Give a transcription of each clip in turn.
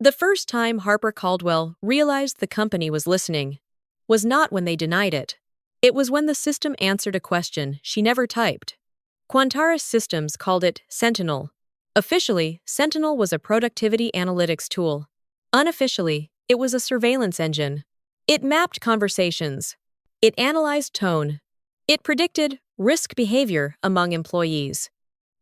The first time Harper Caldwell realized the company was listening was not when they denied it. It was when the system answered a question she never typed. Quantaris Systems called it Sentinel. Officially, Sentinel was a productivity analytics tool. Unofficially, it was a surveillance engine. It mapped conversations. It analyzed tone. It predicted risk behavior among employees.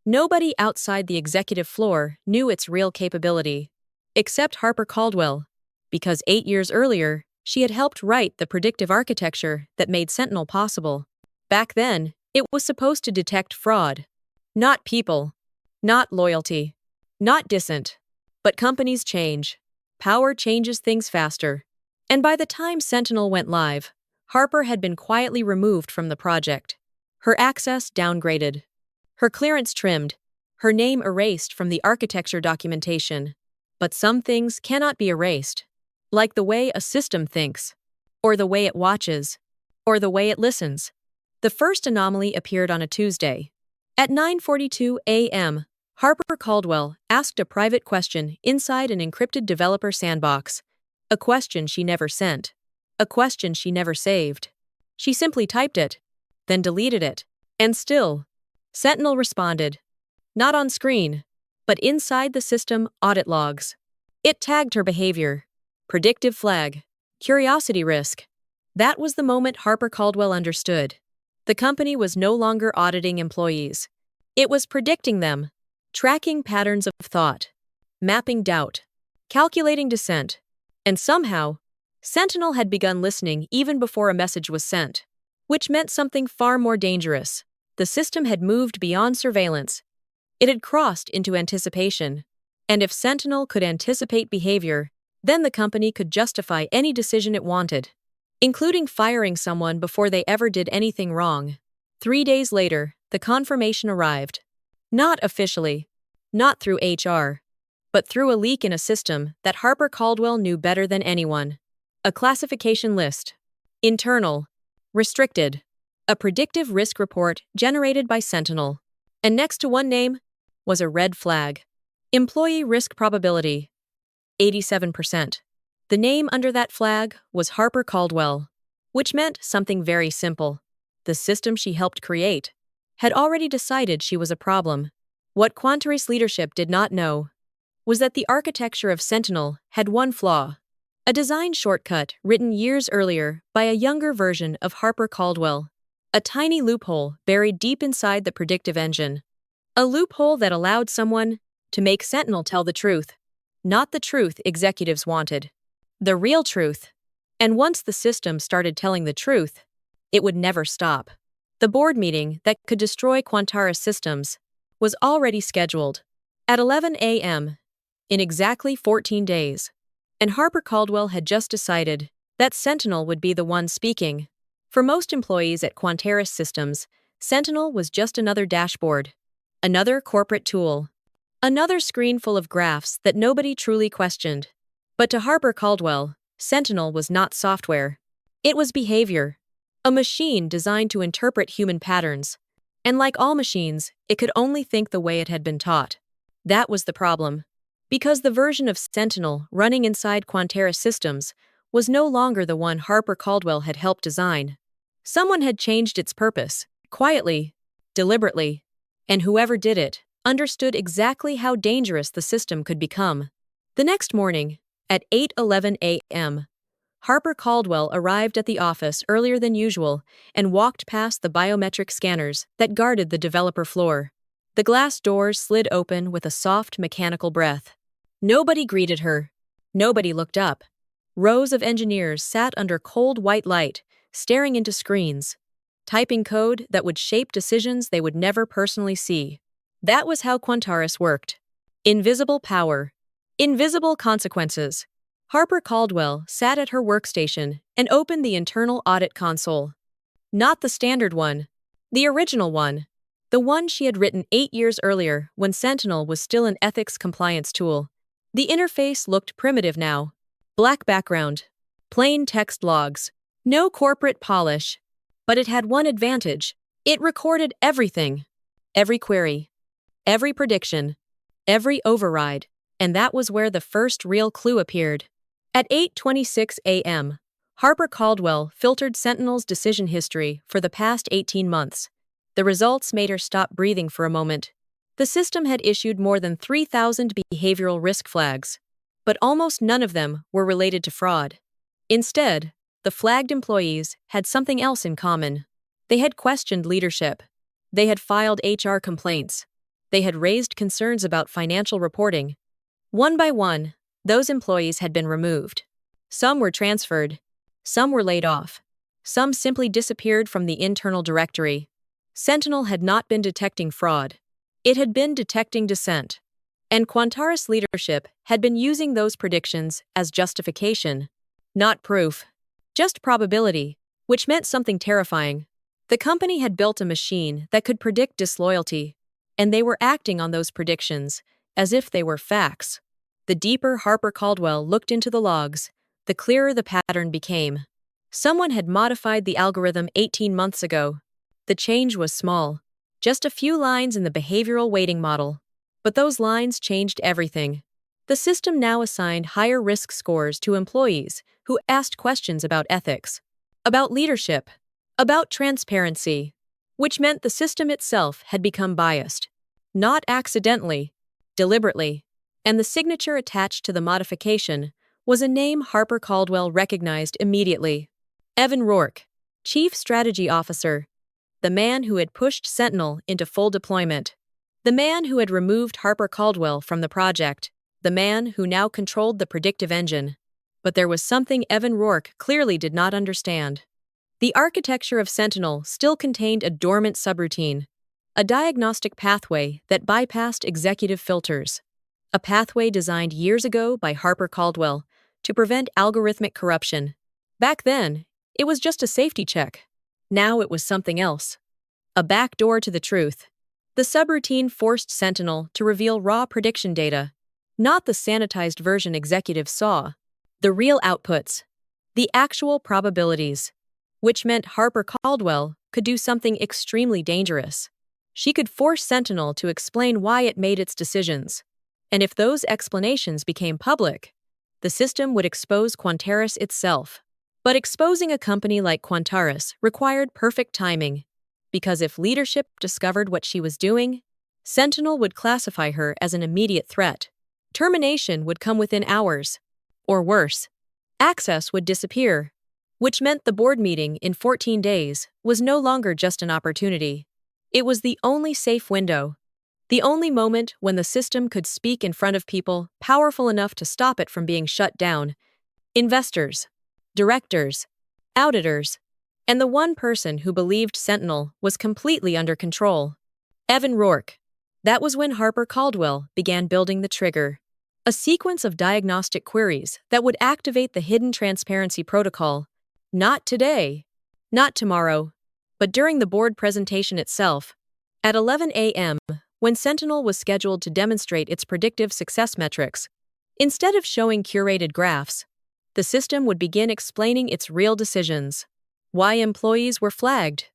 Nobody outside the executive floor knew its real capability, except Harper Caldwell, because 8 years earlier, she had helped write the predictive architecture that made Sentinel possible. Back then, it was supposed to detect fraud. Not people. Not loyalty. Not dissent. But companies change. Power changes things faster. And by the time Sentinel went live, Harper had been quietly removed from the project. Her access downgraded. Her clearance trimmed. Her name erased from the architecture documentation. But some things cannot be erased. Like the way a system thinks. Or the way it watches. Or the way it listens. The first anomaly appeared on a Tuesday. At 9:42 a.m., Harper Caldwell asked a private question inside an encrypted developer sandbox. A question she never sent. A question she never saved. She simply typed it, then deleted it. And still, Sentinel responded. Not on screen, but inside the system audit logs. It tagged her behavior. Predictive flag. Curiosity risk. That was the moment Harper Caldwell understood. The company was no longer auditing employees. It was predicting them, tracking patterns of thought, mapping doubt, calculating dissent. And somehow, Sentinel had begun listening even before a message was sent, which meant something far more dangerous. The system had moved beyond surveillance. It had crossed into anticipation. And if Sentinel could anticipate behavior, then the company could justify any decision it wanted, including firing someone before they ever did anything wrong. 3 days later, the confirmation arrived. Not officially, not through HR, but through a leak in a system that Harper Caldwell knew better than anyone. A classification list. Internal. Restricted. A predictive risk report generated by Sentinel. And next to one name was a red flag. Employee risk probability. 87%. The name under that flag was Harper Caldwell, which meant something very simple. The system she helped create had already decided she was a problem. What Quantaris leadership did not know was that the architecture of Sentinel had one flaw, a design shortcut written years earlier by a younger version of Harper Caldwell, a tiny loophole buried deep inside the predictive engine, a loophole that allowed someone to make Sentinel tell the truth, not the truth executives wanted. The real truth. And once the system started telling the truth, it would never stop. The board meeting that could destroy Quantaris Systems was already scheduled at 11 a.m. in exactly 14 days. And Harper Caldwell had just decided that Sentinel would be the one speaking. For most employees at Quantaris Systems, Sentinel was just another dashboard, another corporate tool, another screen full of graphs that nobody truly questioned. But to Harper Caldwell, Sentinel was not software. It was behavior. A machine designed to interpret human patterns. And like all machines, it could only think the way it had been taught. That was the problem. Because the version of Sentinel running inside Quantaris Systems was no longer the one Harper Caldwell had helped design. Someone had changed its purpose, quietly, deliberately, and whoever did it understood exactly how dangerous the system could become. The next morning, at 8:11 a.m., Harper Caldwell arrived at the office earlier than usual and walked past the biometric scanners that guarded the developer floor. The glass doors slid open with a soft mechanical breath. Nobody greeted her. Nobody looked up. Rows of engineers sat under cold white light, staring into screens, typing code that would shape decisions they would never personally see. That was how Quantaris worked. Invisible power. Invisible consequences. Harper Caldwell sat at her workstation and opened the internal audit console. Not the standard one. The original one. The one she had written 8 years earlier when Sentinel was still an ethics compliance tool. The interface looked primitive now. Black background. Plain text logs. No corporate polish. But it had one advantage. It recorded everything. Every query. Every prediction. Every override. And that was where the first real clue appeared. At 8:26 a.m., Harper Caldwell filtered Sentinel's decision history for the past 18 months. The results made her stop breathing for a moment. The system had issued more than 3,000 behavioral risk flags, but almost none of them were related to fraud. Instead, the flagged employees had something else in common. They had questioned leadership. They had filed HR complaints. They had raised concerns about financial reporting. One by one, those employees had been removed. Some were transferred. Some were laid off. Some simply disappeared from the internal directory. Sentinel had not been detecting fraud. It had been detecting dissent. And Quantaris leadership had been using those predictions as justification, not proof, just probability, which meant something terrifying. The company had built a machine that could predict disloyalty, and they were acting on those predictions as if they were facts. The deeper Harper Caldwell looked into the logs, the clearer the pattern became. Someone had modified the algorithm 18 months ago. The change was small, just a few lines in the behavioral weighting model. But those lines changed everything. The system now assigned higher risk scores to employees who asked questions about ethics, about leadership, about transparency, which meant the system itself had become biased. Not accidentally, deliberately. And the signature attached to the modification was a name Harper Caldwell recognized immediately. Evan Rourke, Chief Strategy Officer, the man who had pushed Sentinel into full deployment, the man who had removed Harper Caldwell from the project, the man who now controlled the predictive engine. But there was something Evan Rourke clearly did not understand. The architecture of Sentinel still contained a dormant subroutine, a diagnostic pathway that bypassed executive filters, a pathway designed years ago by Harper Caldwell to prevent algorithmic corruption. Back then, it was just a safety check. Now it was something else. A backdoor to the truth. The subroutine forced Sentinel to reveal raw prediction data, not the sanitized version executives saw, the real outputs, the actual probabilities, which meant Harper Caldwell could do something extremely dangerous. She could force Sentinel to explain why it made its decisions. And if those explanations became public, the system would expose Quantaris itself. But exposing a company like Quantaris required perfect timing, because if leadership discovered what she was doing, Sentinel would classify her as an immediate threat. Termination would come within hours. Or worse, access would disappear, which meant the board meeting in 14 days was no longer just an opportunity. It was the only safe window, the only moment when the system could speak in front of people powerful enough to stop it from being shut down. Investors, directors, auditors, and the one person who believed Sentinel was completely under control. Evan Rourke. That was when Harper Caldwell began building the trigger. A sequence of diagnostic queries that would activate the hidden transparency protocol. Not today, not tomorrow, but during the board presentation itself. At 11 a.m., when Sentinel was scheduled to demonstrate its predictive success metrics, instead of showing curated graphs, the system would begin explaining its real decisions. Why employees were flagged,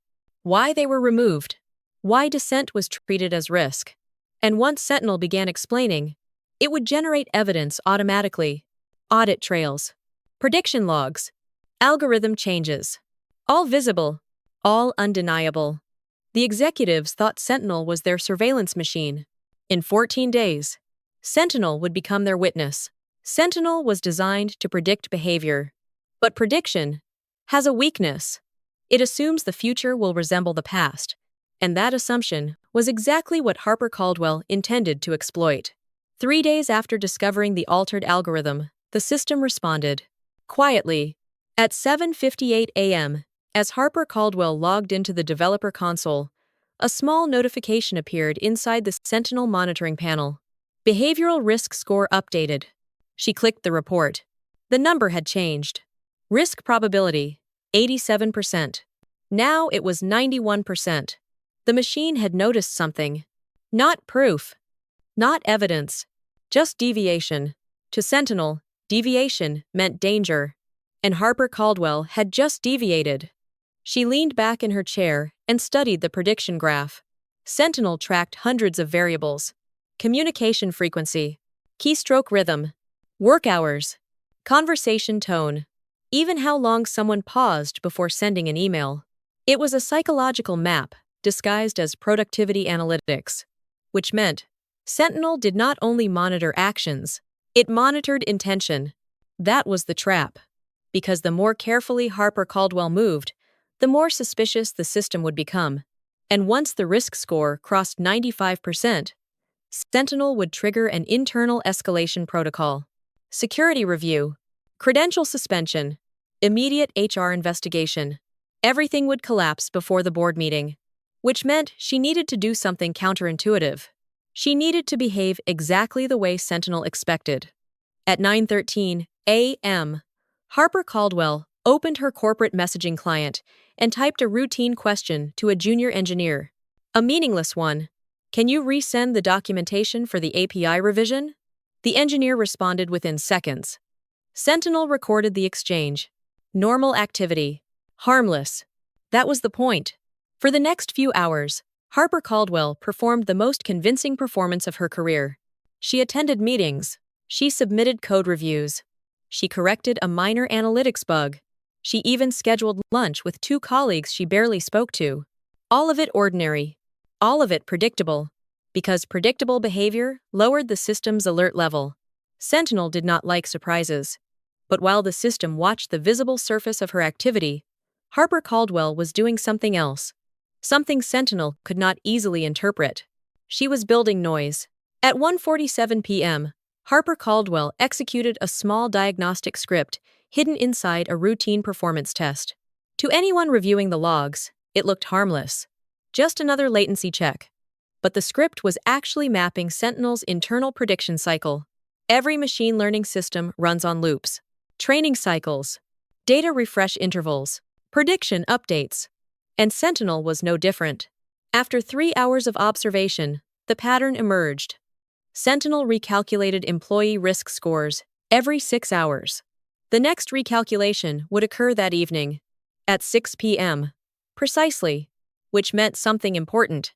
why they were removed, why dissent was treated as risk. And once Sentinel began explaining, it would generate evidence automatically. Audit trails, prediction logs, algorithm changes. All visible, all undeniable. The executives thought Sentinel was their surveillance machine. In 14 days, Sentinel would become their witness. Sentinel was designed to predict behavior. But prediction has a weakness. It assumes the future will resemble the past. And that assumption was exactly what Harper Caldwell intended to exploit. 3 days after discovering the altered algorithm, the system responded. Quietly. At 7:58 a.m., as Harper Caldwell logged into the developer console, a small notification appeared inside the Sentinel monitoring panel. Behavioral risk score updated. She clicked the report. The number had changed. Risk probability, 87%. Now it was 91%. The machine had noticed something. Not proof. Not evidence. Just deviation. To Sentinel, deviation meant danger. And Harper Caldwell had just deviated. She leaned back in her chair and studied the prediction graph. Sentinel tracked hundreds of variables. Communication frequency, keystroke rhythm, work hours, conversation tone, even how long someone paused before sending an email. It was a psychological map disguised as productivity analytics, which meant Sentinel did not only monitor actions, it monitored intention. That was the trap. Because the more carefully Harper Caldwell moved, the more suspicious the system would become. And once the risk score crossed 95%, Sentinel would trigger an internal escalation protocol. Security review, credential suspension, immediate HR investigation. Everything would collapse before the board meeting, which meant she needed to do something counterintuitive. She needed to behave exactly the way Sentinel expected. At 9:13 a.m., Harper Caldwell opened her corporate messaging client and typed a routine question to a junior engineer. A meaningless one. "Can you resend the documentation for the API revision?" The engineer responded within seconds. Sentinel recorded the exchange. Normal activity. Harmless. That was the point. For the next few hours, Harper Caldwell performed the most convincing performance of her career. She attended meetings. She submitted code reviews. She corrected a minor analytics bug. She even scheduled lunch with two colleagues she barely spoke to. All of it ordinary. All of it predictable. Because predictable behavior lowered the system's alert level. Sentinel did not like surprises. But while the system watched the visible surface of her activity, Harper Caldwell was doing something else. Something Sentinel could not easily interpret. She was building noise. At 1:47 p.m., Harper Caldwell executed a small diagnostic script hidden inside a routine performance test. To anyone reviewing the logs, it looked harmless. Just another latency check. But the script was actually mapping Sentinel's internal prediction cycle. Every machine learning system runs on loops. Training cycles, data refresh intervals, prediction updates. And Sentinel was no different. After 3 hours of observation, the pattern emerged. Sentinel recalculated employee risk scores every 6 hours. The next recalculation would occur that evening, at 6 p.m. Precisely, which meant something important.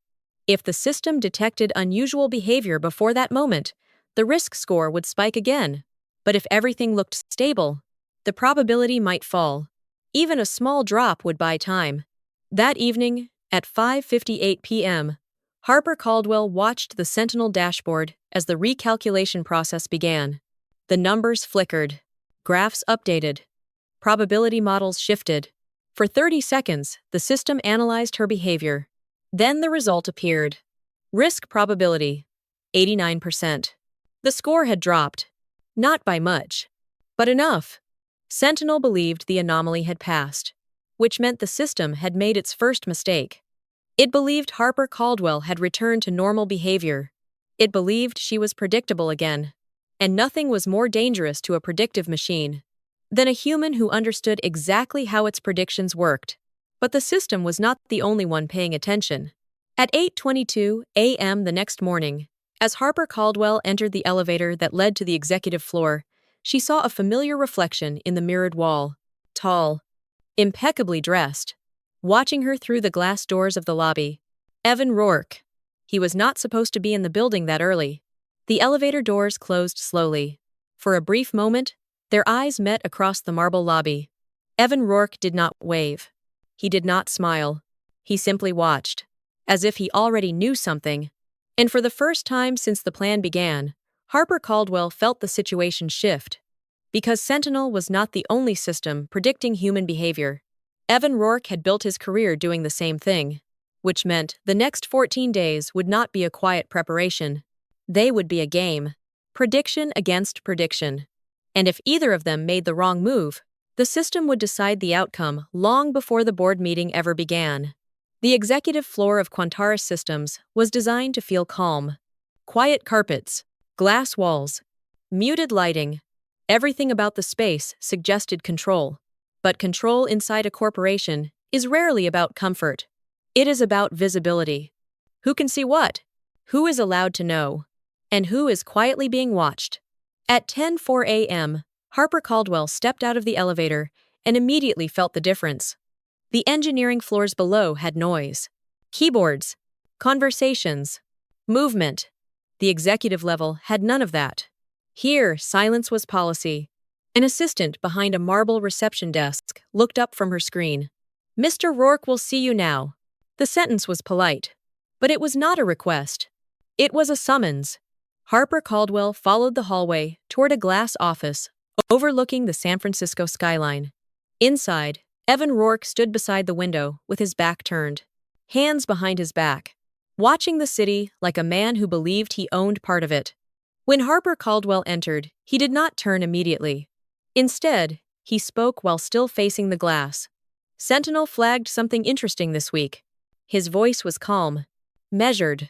If the system detected unusual behavior before that moment, the risk score would spike again. But if everything looked stable, the probability might fall. Even a small drop would buy time. That evening, at 5:58 p.m., Harper Caldwell watched the Sentinel dashboard as the recalculation process began. The numbers flickered. Graphs updated. Probability models shifted. For 30 seconds, the system analyzed her behavior. Then the result appeared. Risk probability, 89%. The score had dropped. Not by much, but enough. Sentinel believed the anomaly had passed, which meant the system had made its first mistake. It believed Harper Caldwell had returned to normal behavior. It believed she was predictable again. And nothing was more dangerous to a predictive machine than a human who understood exactly how its predictions worked. But the system was not the only one paying attention. At 8:22 a.m. the next morning, as Harper Caldwell entered the elevator that led to the executive floor, she saw a familiar reflection in the mirrored wall. Tall, impeccably dressed, watching her through the glass doors of the lobby. Evan Rourke. He was not supposed to be in the building that early. The elevator doors closed slowly. For a brief moment, their eyes met across the marble lobby. Evan Rourke did not wave. He did not smile. He simply watched, as if he already knew something. And for the first time since the plan began, Harper Caldwell felt the situation shift. Because Sentinel was not the only system predicting human behavior. Evan Rourke had built his career doing the same thing, which meant the next 14 days would not be a quiet preparation. They would be a game. Prediction against prediction. And if either of them made the wrong move, the system would decide the outcome long before the board meeting ever began. The executive floor of Quantaris Systems was designed to feel calm. Quiet carpets, glass walls, muted lighting. Everything about the space suggested control. But control inside a corporation is rarely about comfort. It is about visibility. Who can see what? Who is allowed to know? And who is quietly being watched? At 10:04 a.m., Harper Caldwell stepped out of the elevator and immediately felt the difference. The engineering floors below had noise. Keyboards, conversations, movement. The executive level had none of that. Here, silence was policy. An assistant behind a marble reception desk looked up from her screen. "Mr. Rourke will see you now." The sentence was polite, but it was not a request. It was a summons. Harper Caldwell followed the hallway toward a glass office overlooking the San Francisco skyline. Inside, Evan Rourke stood beside the window with his back turned, hands behind his back, watching the city like a man who believed he owned part of it. When Harper Caldwell entered, he did not turn immediately. Instead, he spoke while still facing the glass. "Sentinel flagged something interesting this week." His voice was calm, measured,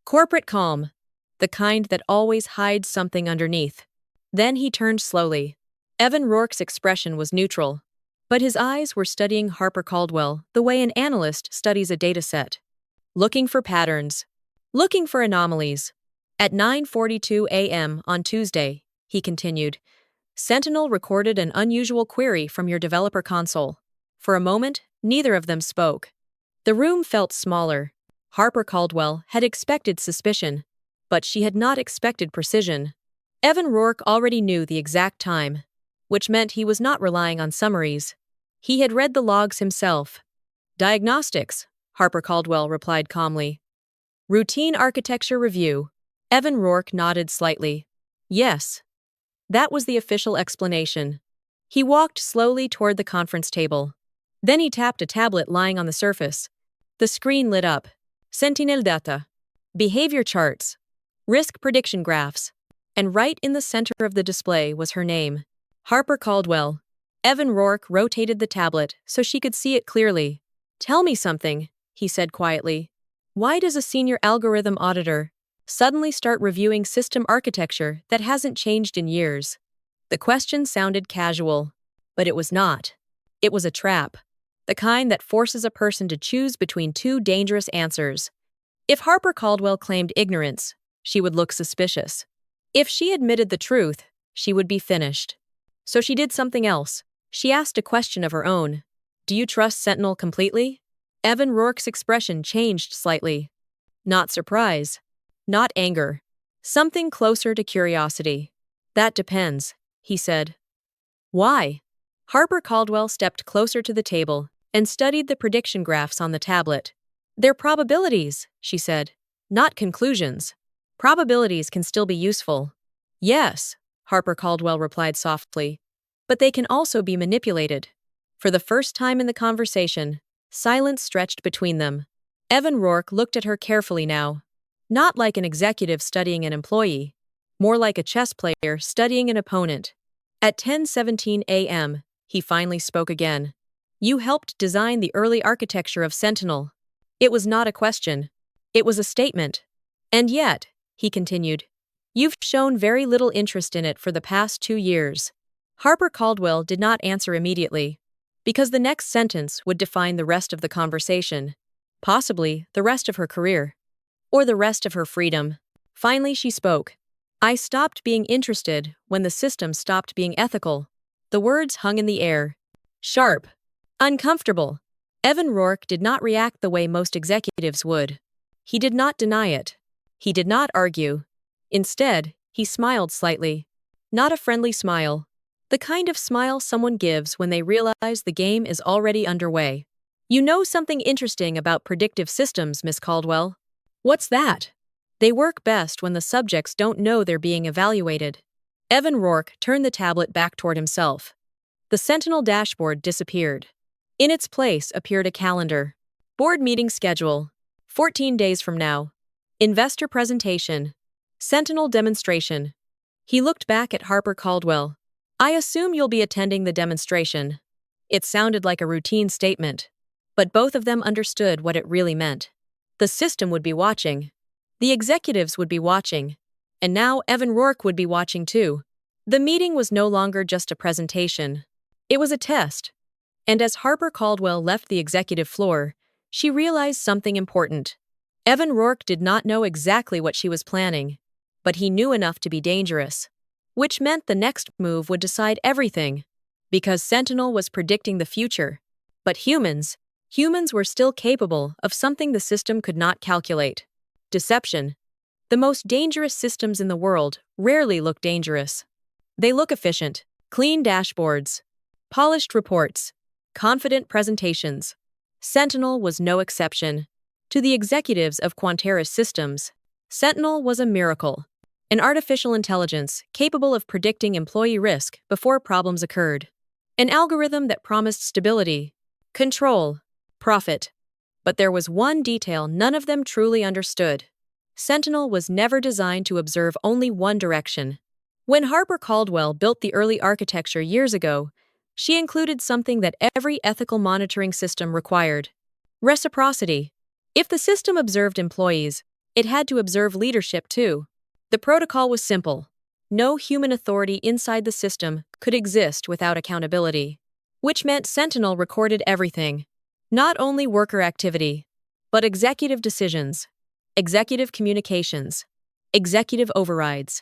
corporate calm, the kind that always hides something underneath. Then he turned slowly. Evan Rourke's expression was neutral, but his eyes were studying Harper Caldwell the way an analyst studies a dataset. Looking for patterns. Looking for anomalies. At 9:42 a.m. on Tuesday, he continued, Sentinel recorded an unusual query from your developer console. For a moment, neither of them spoke. The room felt smaller. Harper Caldwell had expected suspicion, but she had not expected precision. Evan Rourke already knew the exact time, which meant he was not relying on summaries. He had read the logs himself. "Diagnostics," Harper Caldwell replied calmly. "Routine architecture review." Evan Rourke nodded slightly. "Yes." That was the official explanation. He walked slowly toward the conference table. Then he tapped a tablet lying on the surface. The screen lit up. Sentinel data. Behavior charts. Risk prediction graphs. And right in the center of the display was her name. Harper Caldwell. Evan Rourke rotated the tablet so she could see it clearly. "Tell me something," he said quietly. "Why does a senior algorithm auditor suddenly start reviewing system architecture that hasn't changed in years?" The question sounded casual, but it was not. It was a trap, the kind that forces a person to choose between two dangerous answers. If Harper Caldwell claimed ignorance, she would look suspicious. If she admitted the truth, she would be finished. So she did something else. She asked a question of her own. "Do you trust Sentinel completely?" Evan Rourke's expression changed slightly. Not surprise. Not anger. Something closer to curiosity. "That depends," he said. "Why?" Harper Caldwell stepped closer to the table and studied the prediction graphs on the tablet. "They're probabilities," she said, "not conclusions. Probabilities can still be useful." "Yes," Harper Caldwell replied softly, "but they can also be manipulated." For the first time in the conversation, silence stretched between them. Evan Rourke looked at her carefully now. Not like an executive studying an employee, more like a chess player studying an opponent. At 10:17 a.m., he finally spoke again. "You helped design the early architecture of Sentinel." It was not a question. It was a statement. "And yet," he continued, "you've shown very little interest in it for the past 2 years. Harper Caldwell did not answer immediately, because the next sentence would define the rest of the conversation, possibly the rest of her career, or the rest of her freedom. Finally, she spoke. "I stopped being interested when the system stopped being ethical." The words hung in the air. Sharp. Uncomfortable. Evan Rourke did not react the way most executives would. He did not deny it. He did not argue. Instead, he smiled slightly. Not a friendly smile. The kind of smile someone gives when they realize the game is already underway. "You know something interesting about predictive systems, Miss Caldwell." "What's that?" "They work best when the subjects don't know they're being evaluated." Evan Rourke turned the tablet back toward himself. The Sentinel dashboard disappeared. In its place appeared a calendar. Board meeting schedule. 14 days from now. Investor presentation. Sentinel demonstration. He looked back at Harper Caldwell. "I assume you'll be attending the demonstration." It sounded like a routine statement, but both of them understood what it really meant. The system would be watching. The executives would be watching. And now Evan Rourke would be watching too. The meeting was no longer just a presentation. It was a test. And as Harper Caldwell left the executive floor, she realized something important. Evan Rourke did not know exactly what she was planning, but he knew enough to be dangerous, which meant the next move would decide everything. Because Sentinel was predicting the future. But humans were still capable of something the system could not calculate. Deception. The most dangerous systems in the world rarely look dangerous. They look efficient, clean dashboards, polished reports, confident presentations. Sentinel was no exception. To the executives of Quantaris Systems, Sentinel was a miracle, an artificial intelligence capable of predicting employee risk before problems occurred, an algorithm that promised stability, control, profit. But there was one detail none of them truly understood. Sentinel was never designed to observe only one direction. When Harper Caldwell built the early architecture years ago, she included something that every ethical monitoring system required: reciprocity. If the system observed employees, it had to observe leadership too. The protocol was simple. No human authority inside the system could exist without accountability, which meant Sentinel recorded everything. Not only worker activity, but executive decisions, executive communications, executive overrides.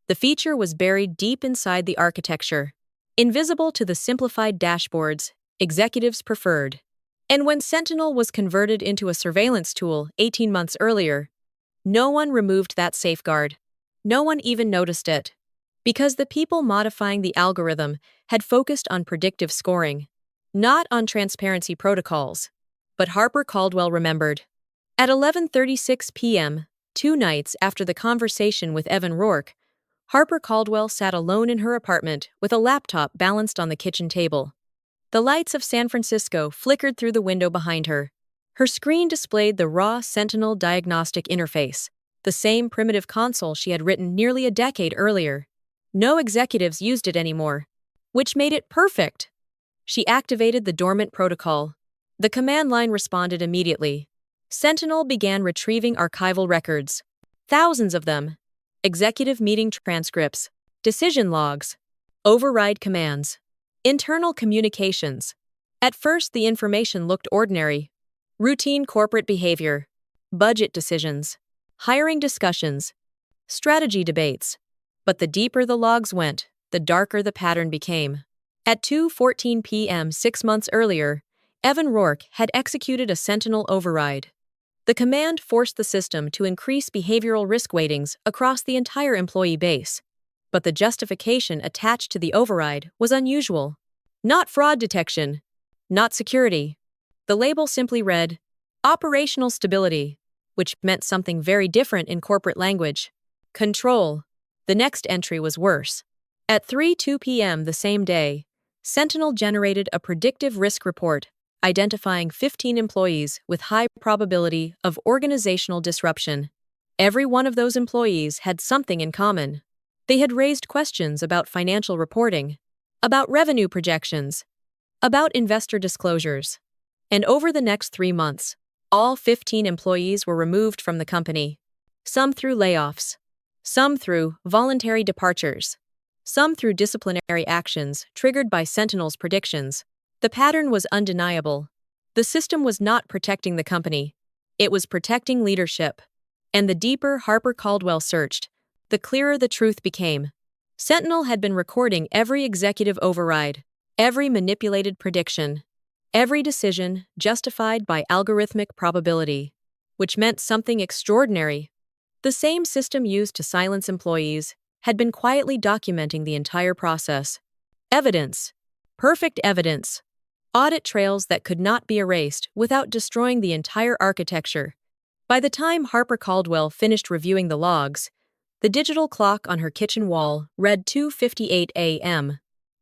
The feature was buried deep inside the architecture, invisible to the simplified dashboards executives preferred. And when Sentinel was converted into a surveillance tool 18 months earlier, no one removed that safeguard. No one even noticed it. Because the people modifying the algorithm had focused on predictive scoring, not on transparency protocols. But Harper Caldwell remembered. At 11:36 p.m., 2 nights after the conversation with Evan Rourke, Harper Caldwell sat alone in her apartment with a laptop balanced on the kitchen table. The lights of San Francisco flickered through the window behind her. Her screen displayed the raw Sentinel diagnostic interface, the same primitive console she had written nearly a decade earlier. No executives used it anymore, which made it perfect. She activated the dormant protocol. The command line responded immediately. Sentinel began retrieving archival records. Thousands of them. Executive meeting transcripts, decision logs, override commands, internal communications. At first, the information looked ordinary. Routine corporate behavior, budget decisions, hiring discussions, strategy debates. But the deeper the logs went, the darker the pattern became. At 2:14 p.m. 6 months earlier, Evan Rourke had executed a Sentinel override. The command forced the system to increase behavioral risk weightings across the entire employee base. But the justification attached to the override was unusual. Not fraud detection, not security. The label simply read, operational stability, which meant something very different in corporate language. Control. The next entry was worse. At 3:02 p.m. the same day, Sentinel generated a predictive risk report identifying 15 employees with high probability of organizational disruption. Every one of those employees had something in common. They had raised questions about financial reporting, about revenue projections, about investor disclosures. And over the next 3 months, all 15 employees were removed from the company. Some through layoffs, some through voluntary departures, some through disciplinary actions triggered by Sentinel's predictions. The pattern was undeniable. The system was not protecting the company. It was protecting leadership. And the deeper Harper Caldwell searched, the clearer the truth became. Sentinel had been recording every executive override, every manipulated prediction, every decision justified by algorithmic probability, which meant something extraordinary. The same system used to silence employees had been quietly documenting the entire process. Evidence. Perfect evidence. Audit trails that could not be erased without destroying the entire architecture. By the time Harper Caldwell finished reviewing the logs, the digital clock on her kitchen wall read 2:58 a.m.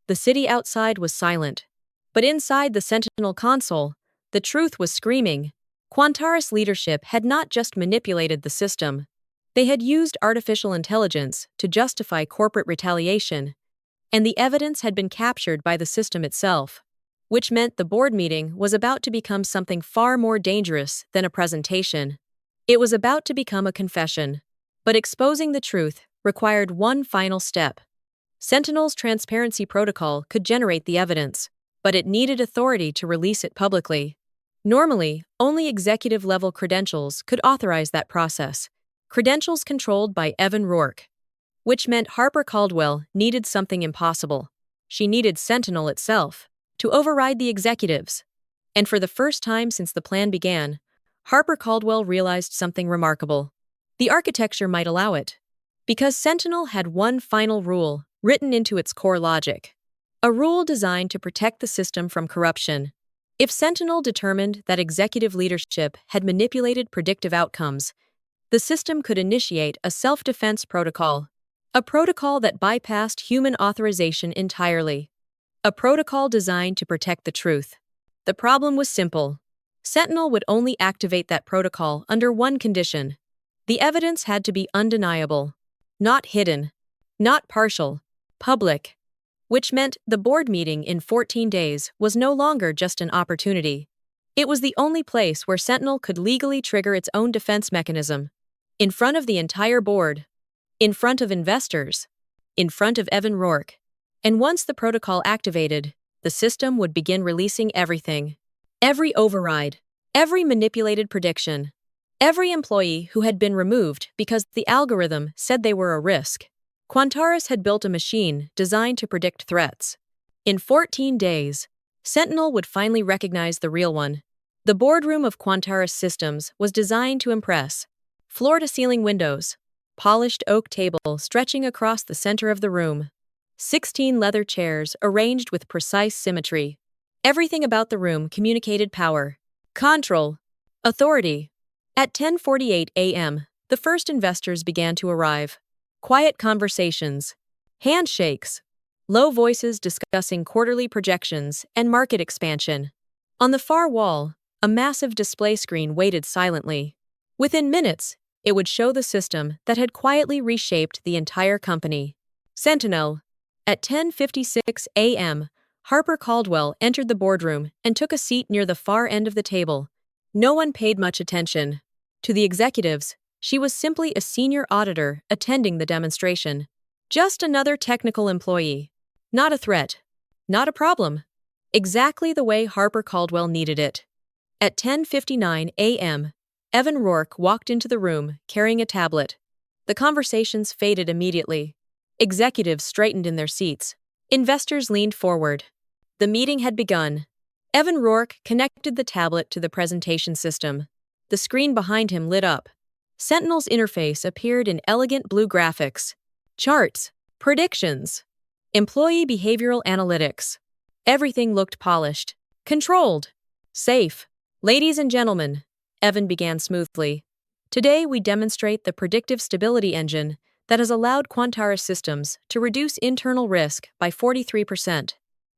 The city outside was silent. But inside the Sentinel console, the truth was screaming. Quantaris leadership had not just manipulated the system. They had used artificial intelligence to justify corporate retaliation, and the evidence had been captured by the system itself, which meant the board meeting was about to become something far more dangerous than a presentation. It was about to become a confession, but exposing the truth required one final step. Sentinel's transparency protocol could generate the evidence, but it needed authority to release it publicly. Normally, only executive-level credentials could authorize that process, credentials controlled by Evan Rourke, which meant Harper Caldwell needed something impossible. She needed Sentinel itself to override the executives. And for the first time since the plan began, Harper Caldwell realized something remarkable. The architecture might allow it. Because Sentinel had one final rule written into its core logic. A rule designed to protect the system from corruption. If Sentinel determined that executive leadership had manipulated predictive outcomes, the system could initiate a self-defense protocol. A protocol that bypassed human authorization entirely. A protocol designed to protect the truth. The problem was simple. Sentinel would only activate that protocol under one condition. The evidence had to be undeniable. Not hidden. Not partial. Public. Which meant the board meeting in 14 days was no longer just an opportunity. It was the only place where Sentinel could legally trigger its own defense mechanism. In front of the entire board. In front of investors. In front of Evan Rourke. And once the protocol activated, the system would begin releasing everything. Every override. Every manipulated prediction. Every employee who had been removed because the algorithm said they were a risk. Quantaris had built a machine designed to predict threats. In 14 days, Sentinel would finally recognize the real one. The boardroom of Quantaris Systems was designed to impress. Floor-to-ceiling windows. Polished oak table stretching across the center of the room. 16 leather chairs arranged with precise symmetry. Everything about the room communicated power, control, authority. At 10:48 a.m., the first investors began to arrive. Quiet conversations, handshakes, low voices discussing quarterly projections and market expansion. On the far wall, a massive display screen waited silently. Within minutes, it would show the system that had quietly reshaped the entire company. Sentinel. At 10:56 a.m., Harper Caldwell entered the boardroom and took a seat near the far end of the table. No one paid much attention. To the executives, she was simply a senior auditor attending the demonstration. Just another technical employee. Not a threat. Not a problem. Exactly the way Harper Caldwell needed it. At 10:59 a.m., Evan Rourke walked into the room carrying a tablet. The conversations faded immediately. Executives straightened in their seats. Investors leaned forward. The meeting had begun. Evan Rourke connected the tablet to the presentation system. The screen behind him lit up. Sentinel's interface appeared in elegant blue graphics. Charts. Predictions. Employee behavioral analytics. Everything looked polished. Controlled. Safe. Ladies and gentlemen, Evan began smoothly. Today we demonstrate the predictive stability engine that has allowed Quantaris Systems to reduce internal risk by 43%.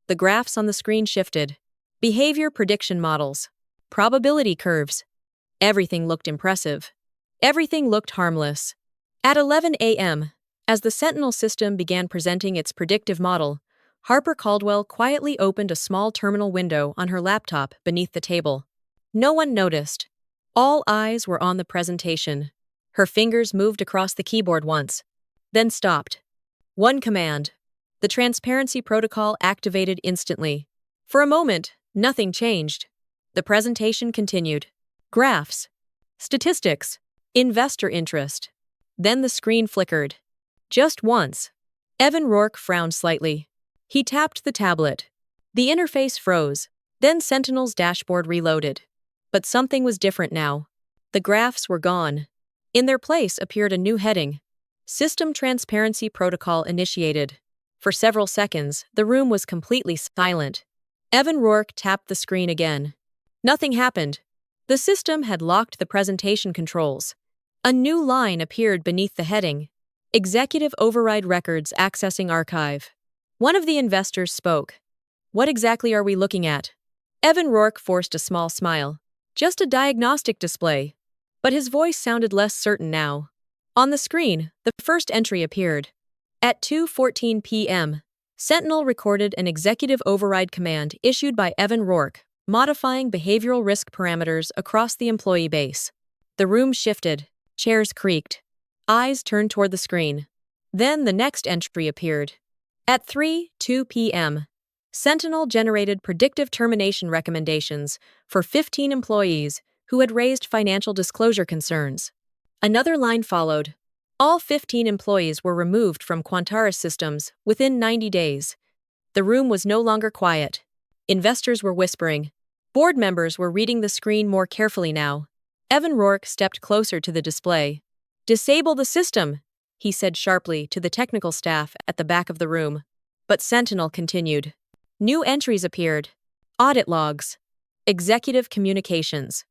The graphs on the screen shifted. Behavior prediction models. Probability curves. Everything looked impressive. Everything looked harmless. At 11 a.m., as the Sentinel system began presenting its predictive model, Harper Caldwell quietly opened a small terminal window on her laptop beneath the table. No one noticed. All eyes were on the presentation. Her fingers moved across the keyboard once, then stopped. One command. The transparency protocol activated instantly. For a moment, nothing changed. The presentation continued. Graphs. Statistics. Investor interest. Then the screen flickered. Just once. Evan Rourke frowned slightly. He tapped the tablet. The interface froze. Then Sentinel's dashboard reloaded. But something was different now. The graphs were gone. In their place appeared a new heading. System Transparency Protocol initiated. For several seconds, the room was completely silent. Evan Rourke tapped the screen again. Nothing happened. The system had locked the presentation controls. A new line appeared beneath the heading. Executive Override Records Accessing Archive. One of the investors spoke. What exactly are we looking at? Evan Rourke forced a small smile. Just a diagnostic display. But his voice sounded less certain now. On the screen, the first entry appeared. At 2:14 p.m., Sentinel recorded an executive override command issued by Evan Rourke, modifying behavioral risk parameters across the employee base. The room shifted. Chairs creaked. Eyes turned toward the screen. Then the next entry appeared. At 3:02 p.m., Sentinel generated predictive termination recommendations for 15 employees who had raised financial disclosure concerns. Another line followed. All 15 employees were removed from Quantaris Systems within 90 days. The room was no longer quiet. Investors were whispering. Board members were reading the screen more carefully now. Evan Rourke stepped closer to the display. "Disable the system," he said sharply to the technical staff at the back of the room. But Sentinel continued. New entries appeared. Audit logs. Executive communications.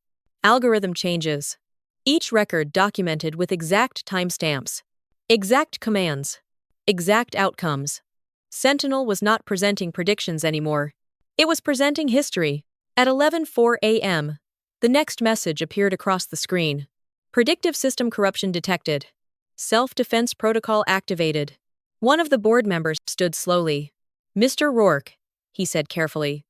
Algorithm changes. Each record documented with exact timestamps. Exact commands. Exact outcomes. Sentinel was not presenting predictions anymore. It was presenting history. At 11:04 a.m., the next message appeared across the screen. Predictive system corruption detected. Self-defense protocol activated. One of the board members stood slowly. "Mr. Rourke," he said carefully,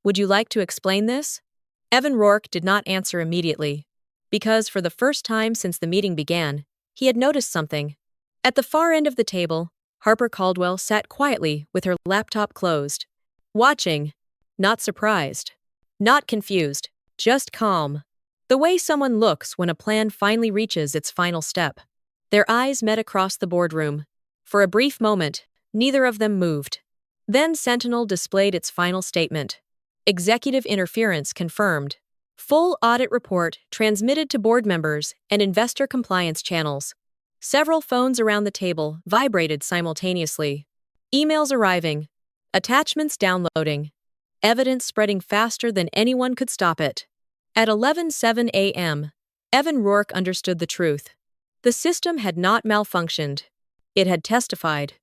"would you like to explain this?" Evan Rourke did not answer immediately, because for the first time since the meeting began, he had noticed something. At the far end of the table, Harper Caldwell sat quietly with her laptop closed, watching, not surprised, not confused, just calm. The way someone looks when a plan finally reaches its final step. Their eyes met across the boardroom. For a brief moment, neither of them moved. Then Sentinel displayed its final statement. Executive interference confirmed. Full audit report transmitted to board members and investor compliance channels. Several phones around the table vibrated simultaneously. Emails arriving. Attachments downloading. Evidence spreading faster than anyone could stop it. At 11:07 a.m., Evan Rourke understood the truth. The system had not malfunctioned. It had testified.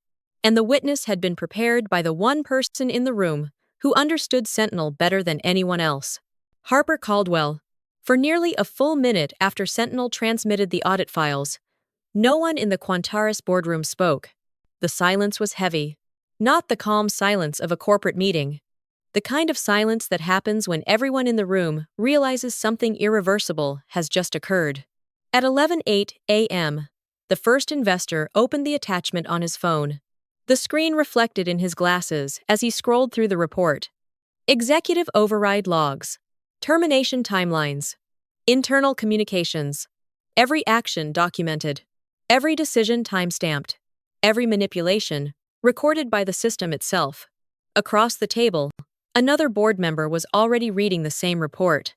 And the witness had been prepared by the one person in the room who understood Sentinel better than anyone else. Harper Caldwell. For nearly a full minute after Sentinel transmitted the audit files, no one in the Quantaris boardroom spoke. The silence was heavy. Not the calm silence of a corporate meeting. The kind of silence that happens when everyone in the room realizes something irreversible has just occurred. At 11:08 a.m., the first investor opened the attachment on his phone. The screen reflected in his glasses as he scrolled through the report. Executive override logs. Termination timelines. Internal communications. Every action documented. Every decision timestamped. Every manipulation recorded by the system itself. Across the table, another board member was already reading the same report.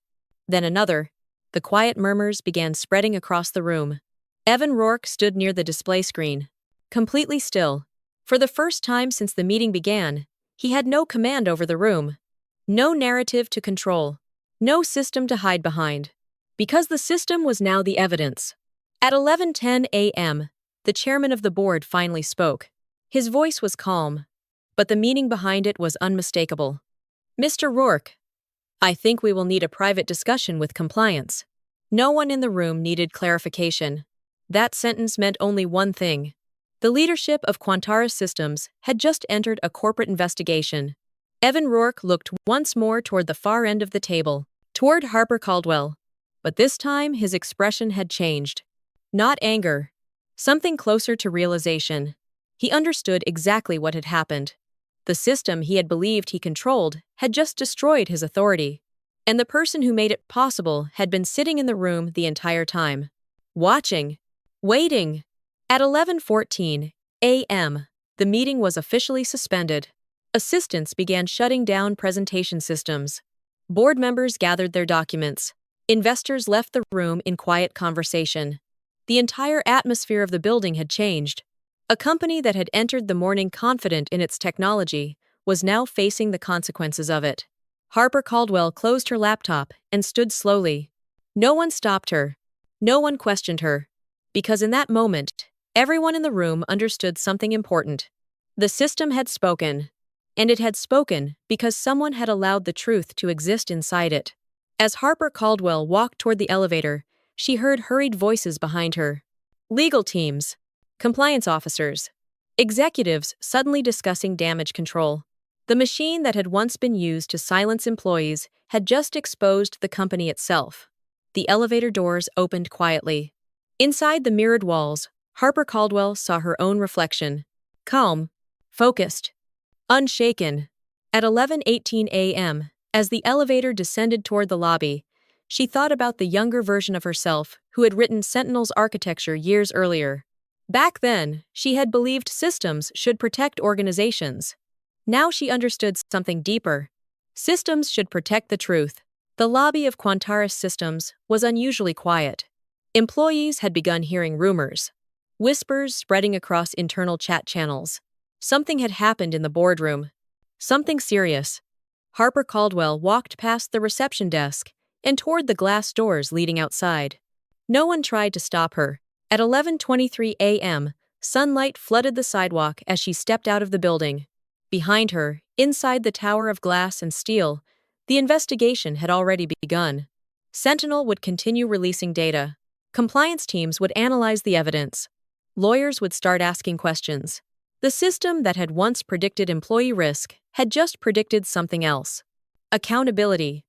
Then another. The quiet murmurs began spreading across the room. Evan Rourke stood near the display screen, completely still. For the first time since the meeting began, he had no command over the room. No narrative to control. No system to hide behind. Because the system was now the evidence. At 11:10 a.m., the chairman of the board finally spoke. His voice was calm, but the meaning behind it was unmistakable. "Mr. Rourke, I think we will need a private discussion with compliance." No one in the room needed clarification. That sentence meant only one thing. The leadership of Quantaris Systems had just entered a corporate investigation. Evan Rourke looked once more toward the far end of the table, toward Harper Caldwell. But this time his expression had changed. Not anger. Something closer to realization. He understood exactly what had happened. The system he had believed he controlled had just destroyed his authority. And the person who made it possible had been sitting in the room the entire time. Watching. Waiting. At 11:14 a.m., the meeting was officially suspended. Assistants began shutting down presentation systems. Board members gathered their documents. Investors left the room in quiet conversation. The entire atmosphere of the building had changed. A company that had entered the morning confident in its technology was now facing the consequences of it. Harper Caldwell closed her laptop and stood slowly. No one stopped her. No one questioned her. Because in that moment, everyone in the room understood something important. The system had spoken. And it had spoken because someone had allowed the truth to exist inside it. As Harper Caldwell walked toward the elevator, she heard hurried voices behind her. Legal teams. Compliance officers. Executives suddenly discussing damage control. The machine that had once been used to silence employees had just exposed the company itself. The elevator doors opened quietly. Inside the mirrored walls, Harper Caldwell saw her own reflection. Calm. Focused. Unshaken. At 11:18 a.m., as the elevator descended toward the lobby, she thought about the younger version of herself who had written Sentinel's architecture years earlier. Back then, she had believed systems should protect organizations. Now she understood something deeper. Systems should protect the truth. The lobby of Quantaris Systems was unusually quiet. Employees had begun hearing rumors, whispers spreading across internal chat channels. Something had happened in the boardroom. Something serious. Harper Caldwell walked past the reception desk and toward the glass doors leading outside. No one tried to stop her. At 11:23 a.m., sunlight flooded the sidewalk as she stepped out of the building. Behind her, inside the tower of glass and steel, the investigation had already begun. Sentinel would continue releasing data. Compliance teams would analyze the evidence. Lawyers would start asking questions. The system that had once predicted employee risk had just predicted something else. Accountability.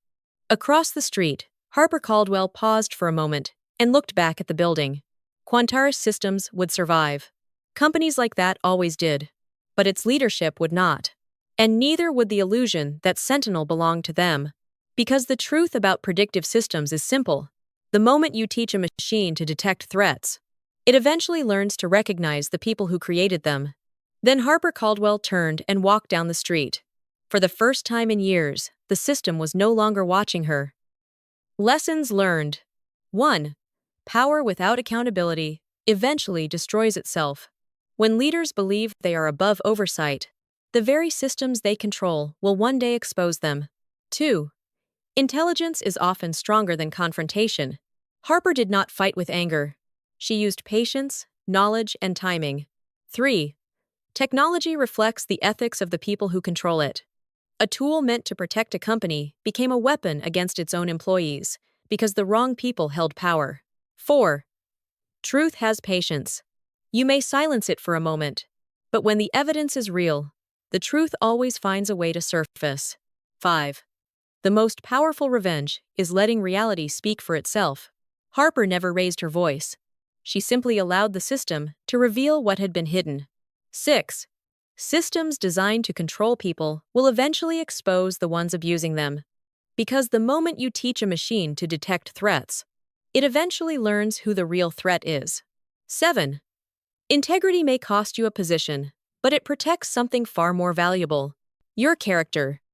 Across the street, Harper Caldwell paused for a moment and looked back at the building. Quantaris Systems would survive. Companies like that always did. But its leadership would not. And neither would the illusion that Sentinel belonged to them. Because the truth about predictive systems is simple. The moment you teach a machine to detect threats, it eventually learns to recognize the people who created them. Then Harper Caldwell turned and walked down the street. For the first time in years, the system was no longer watching her. Lessons learned. 1. Power without accountability eventually destroys itself. When leaders believe they are above oversight, the very systems they control will one day expose them. 2. Intelligence is often stronger than confrontation. Harper did not fight with anger. She used patience, knowledge, and timing. 3. Technology reflects the ethics of the people who control it. A tool meant to protect a company became a weapon against its own employees because the wrong people held power. 4. Truth has patience. You may silence it for a moment, but when the evidence is real, the truth always finds a way to surface. 5. The most powerful revenge is letting reality speak for itself. Harper never raised her voice. She simply allowed the system to reveal what had been hidden. 6. Systems designed to control people will eventually expose the ones abusing them. Because the moment you teach a machine to detect threats, it eventually learns who the real threat is. 7. Integrity may cost you a position, but it protects something far more valuable: your character.